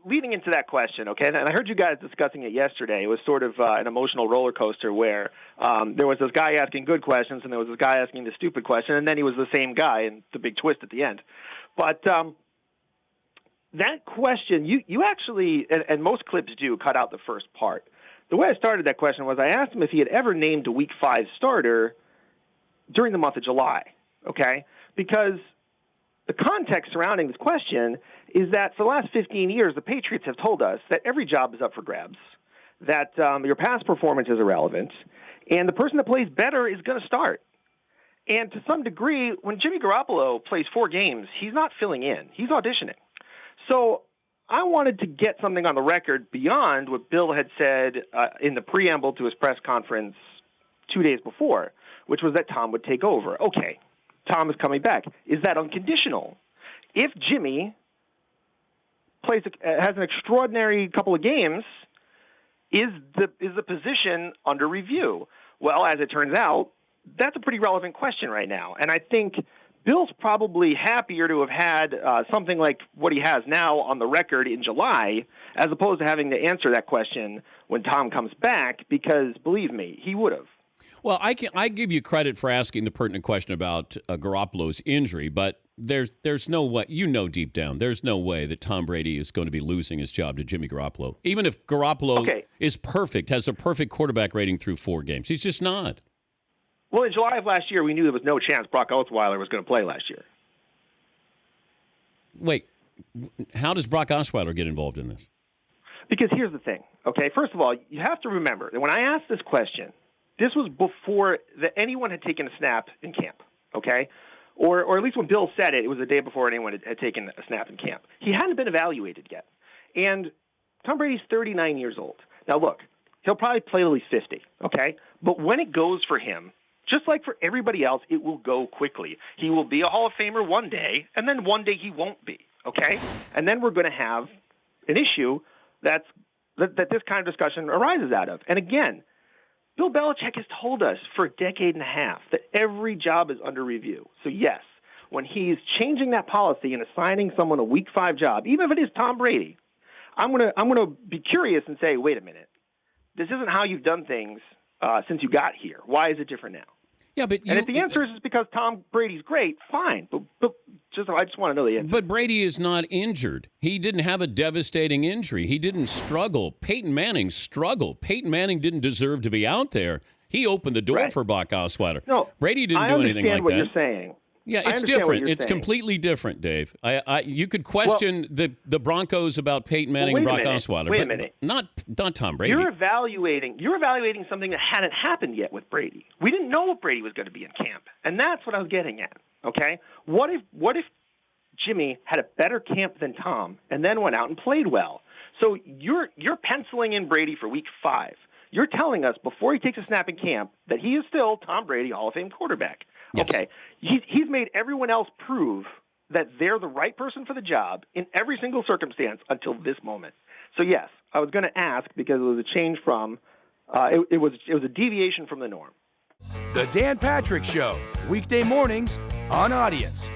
leading into that question, okay, and I heard you guys discussing it yesterday. It was sort of an emotional roller coaster where there was this guy asking good questions and there was this guy asking the stupid question, and then he was the same guy, and the big twist at the end. But that question, you actually, and most clips do, cut out the first part. The way I started that question was I asked him if he had ever named a Week 5 starter during the month of July, okay, because the context surrounding this question is that for the last 15 years, the Patriots have told us that every job is up for grabs, that your past performance is irrelevant, and the person that plays better is going to start. And to some degree, when Jimmy Garoppolo plays 4 games, he's not filling in. He's auditioning. So I wanted to get something on the record beyond what Bill had said in the preamble to his press conference 2 days before, which was that Tom would take over. Okay, Tom is coming back. Is that unconditional? If Jimmy has an extraordinary couple of games, is the position under review? Well, as it turns out, that's a pretty relevant question right now. And I think Bill's probably happier to have had something like what he has now on the record in July, as opposed to having to answer that question when Tom comes back, because, believe me, he would have. Well, I give you credit for asking the pertinent question about Garoppolo's injury, but there's no way, deep down, there's no way that Tom Brady is going to be losing his job to Jimmy Garoppolo. Even if Garoppolo is perfect, has a perfect quarterback rating through 4 games. He's just not. Well, in July of last year, we knew there was no chance Brock Osweiler was going to play last year. Wait, how does Brock Osweiler get involved in this? Because here's the thing, okay? First of all, you have to remember that when I asked this question, this was before anyone had taken a snap in camp, okay? Or at least when Bill said it, it was the day before anyone had taken a snap in camp. He hadn't been evaluated yet. And Tom Brady's 39 years old. Now, look, he'll probably play till he's 50, okay? But when it goes for him, just like for everybody else, it will go quickly. He will be a Hall of Famer one day, and then one day he won't be, okay? And then we're going to have an issue that this kind of discussion arises out of. And again, Bill Belichick has told us for a decade and a half that every job is under review. So yes, when he's changing that policy and assigning someone a Week 5 job, even if it is Tom Brady, I'm gonna be curious and say, wait a minute, this isn't how you've done things since you got here. Why is it different now? Yeah, but and if the answer is because Tom Brady's great, fine. But I just want to know the answer. But Brady is not injured. He didn't have a devastating injury. He didn't struggle. Peyton Manning struggled. Peyton Manning didn't deserve to be out there. He opened the door for Brock Osweiler. No, Brady didn't do anything like that. I understand what you're saying. Yeah, it's different. It's completely different, Dave. You could question the Broncos about Peyton Manning and Brock Osweiler. Wait a minute. Not Tom Brady. You're evaluating something that hadn't happened yet with Brady. We didn't know what Brady was going to be in camp, and that's what I was getting at. Okay, what if Jimmy had a better camp than Tom, and then went out and played well? So you're penciling in Brady for Week 5. You're telling us before he takes a snap in camp that he is still Tom Brady, Hall of Fame quarterback. Yes. Okay, he's made everyone else prove that they're the right person for the job in every single circumstance until this moment. So yes, I was going to ask because it was a change from, it was a deviation from the norm. The Dan Patrick Show, weekday mornings on Audience.